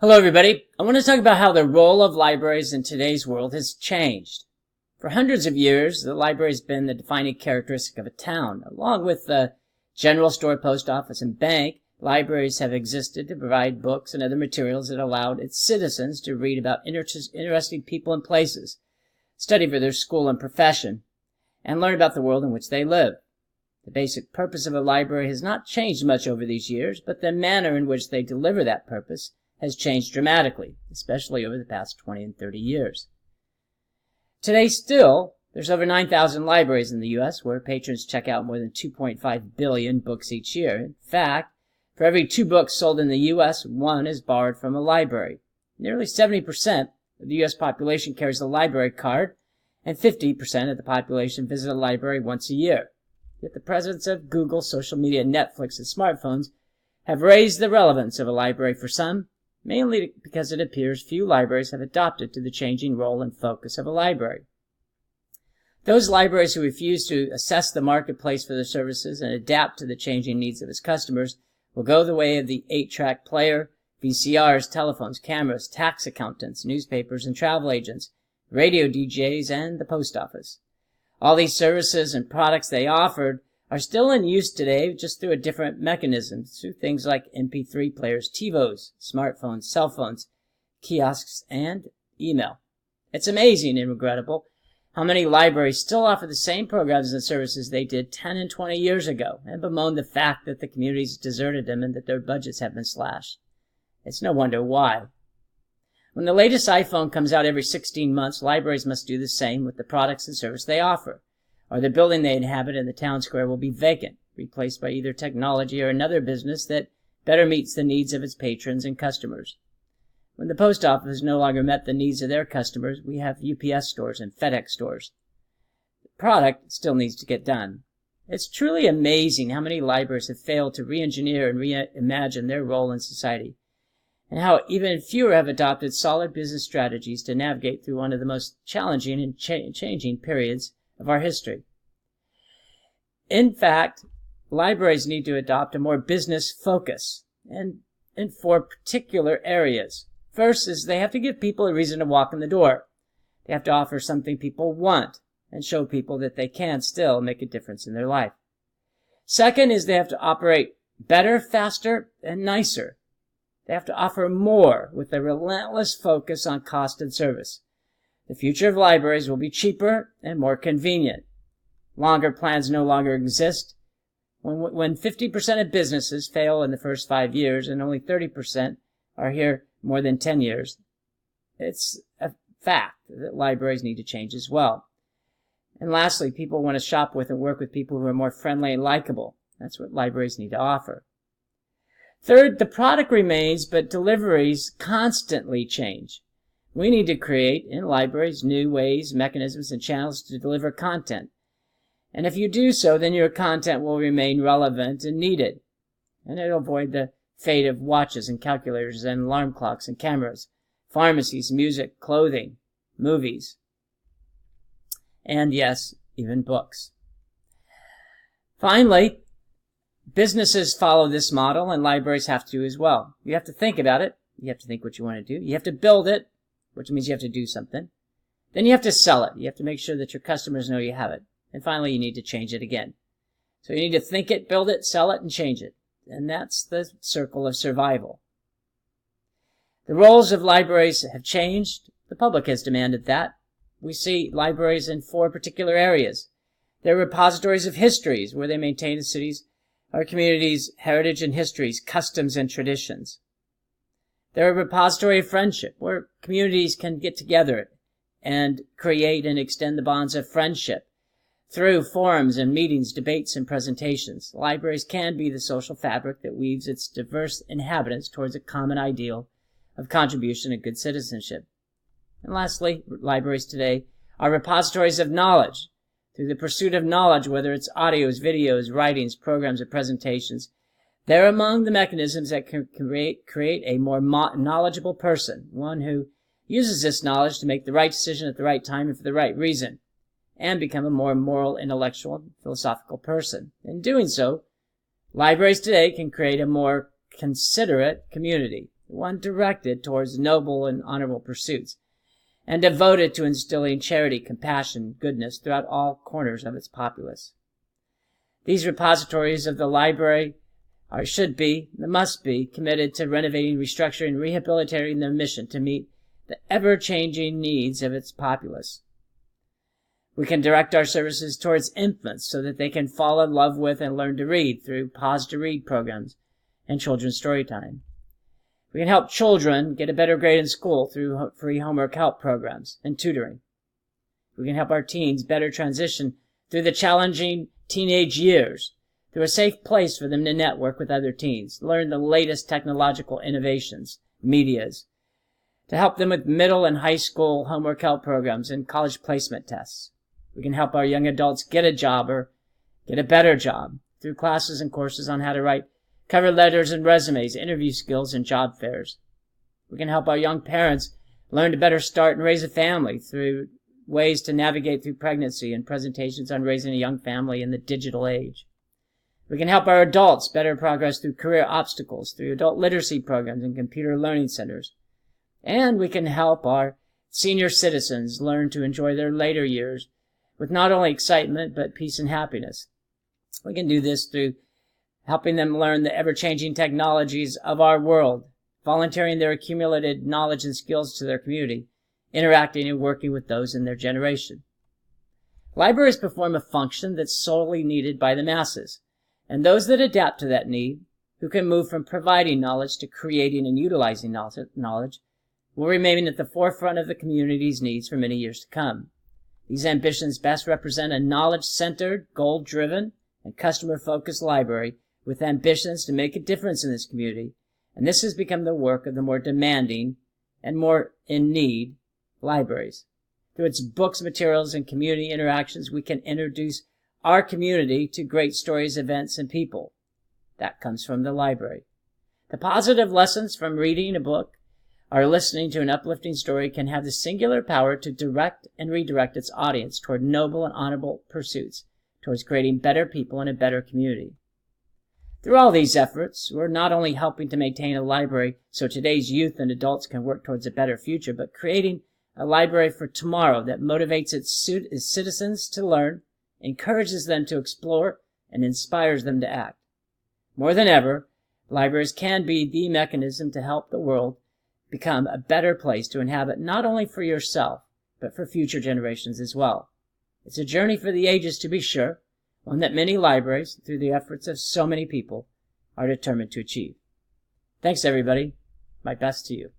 Hello, everybody. I want to talk about how the role of libraries in today's world has changed. For hundreds of years, the library has been the defining characteristic of a town. Along with the general store, post office, and bank, libraries have existed to provide books and other materials that allowed its citizens to read about interesting people and places, study for their school and profession, and learn about the world in which they live. The basic purpose of a library has not changed much over these years, but the manner in which they deliver that purpose has changed dramatically, especially over the past 20 and 30 years. Today still, there's over 9,000 libraries in the U.S. where patrons check out more than 2.5 billion books each year. In fact, for every 2 books sold in the U.S., 1 is borrowed from a library. Nearly 70% of the U.S. population carries a library card, and 50% of the population visit a library once a year. Yet the presence of Google, social media, Netflix, and smartphones have raised the relevance of a library for some, mainly because it appears few libraries have adopted to the changing role and focus of a library. Those libraries who refuse to assess the marketplace for their services and adapt to the changing needs of its customers will go the way of the 8-track player, VCRs, telephones, cameras, tax accountants, newspapers and travel agents, radio DJs, and the post office. All these services and products they offered are still in use today, just through a different mechanism, through things like MP3 players, TiVos, smartphones, cell phones, kiosks, and email. It's amazing and regrettable how many libraries still offer the same programs and services they did 10 and 20 years ago, and bemoan the fact that the communities deserted them and that their budgets have been slashed. It's no wonder why. When the latest iPhone comes out every 16 months, libraries must do the same with the products and service they offer, or the building they inhabit in the town square will be vacant, replaced by either technology or another business that better meets the needs of its patrons and customers. When the post office no longer met the needs of their customers, we have UPS stores and FedEx stores. The product still needs to get done. It's truly amazing how many libraries have failed to re-engineer and reimagine their role in society, and how even fewer have adopted solid business strategies to navigate through one of the most challenging and changing periods of our history. In fact, libraries need to adopt a more business focus and in 4 particular areas. First is they have to give people a reason to walk in the door. They have to offer something people want and show people that they can still make a difference in their life. Second is they have to operate better, faster, and nicer. They have to offer more with a relentless focus on cost and service. The future of libraries will be cheaper and more convenient. Longer plans no longer exist. When 50% of businesses fail in the first 5 years and only 30% are here more than 10 years, it's a fact that libraries need to change as well. And lastly, people want to shop with and work with people who are more friendly and likable. That's what libraries need to offer. Third, the product remains, but deliveries constantly change. We need to create, in libraries, new ways, mechanisms, and channels to deliver content. And if you do so, then your content will remain relevant and needed. And it'll avoid the fate of watches and calculators and alarm clocks and cameras, pharmacies, music, clothing, movies, and yes, even books. Finally, businesses follow this model, and libraries have to as well. You have to think about it. You have to think what you want to do. You have to build it, which means you have to do something. Then you have to sell it. You have to make sure that your customers know you have it. And finally, you need to change it again. So you need to think it, build it, sell it, and change it. And that's the circle of survival. The roles of libraries have changed. The public has demanded that. We see libraries in 4 particular areas. They're repositories of histories, where they maintain the city's or communities' heritage and histories, customs and traditions. They're a repository of friendship, where communities can get together and create and extend the bonds of friendship through forums and meetings, debates, and presentations. Libraries can be the social fabric that weaves its diverse inhabitants towards a common ideal of contribution and good citizenship. And lastly, libraries today are repositories of knowledge. Through the pursuit of knowledge, whether it's audios, videos, writings, programs, or presentations, they're among the mechanisms that can create a more knowledgeable person, one who uses this knowledge to make the right decision at the right time and for the right reason, and become a more moral, intellectual, and philosophical person. In doing so, libraries today can create a more considerate community, one directed towards noble and honorable pursuits, and devoted to instilling charity, compassion, goodness throughout all corners of its populace. These repositories of the library must be committed to renovating, restructuring, and rehabilitating their mission to meet the ever-changing needs of its populace. We can direct our services towards infants so that they can fall in love with and learn to read through Pause to Read programs and children's story time. We can help children get a better grade in school through free homework help programs and tutoring. We can help our teens better transition through the challenging teenage years, through a safe place for them to network with other teens, learn the latest technological innovations, medias, to help them with middle and high school homework help programs and college placement tests. We can help our young adults get a job or get a better job through classes and courses on how to write cover letters and resumes, interview skills, and job fairs. We can help our young parents learn to better start and raise a family through ways to navigate through pregnancy and presentations on raising a young family in the digital age. We can help our adults better progress through career obstacles, through adult literacy programs and computer learning centers. And we can help our senior citizens learn to enjoy their later years with not only excitement, but peace and happiness. We can do this through helping them learn the ever-changing technologies of our world, volunteering their accumulated knowledge and skills to their community, interacting and working with those in their generation. Libraries perform a function that's solely needed by the masses, and those that adapt to that need, who can move from providing knowledge to creating and utilizing knowledge, will remain at the forefront of the community's needs for many years to come. These ambitions best represent a knowledge-centered, goal-driven, and customer-focused library with ambitions to make a difference in this community, and this has become the work of the more demanding and more in need libraries. Through its books, materials, and community interactions, we can introduce our community to great stories, events, and people. That comes from the library. The positive lessons from reading a book or listening to an uplifting story can have the singular power to direct and redirect its audience toward noble and honorable pursuits, towards creating better people and a better community. Through all these efforts, we're not only helping to maintain a library so today's youth and adults can work towards a better future, but creating a library for tomorrow that motivates its citizens to learn, encourages them to explore, and inspires them to act. More than ever, libraries can be the mechanism to help the world become a better place to inhabit, not only for yourself, but for future generations as well. It's a journey for the ages, to be sure, one that many libraries, through the efforts of so many people, are determined to achieve. Thanks, everybody. My best to you.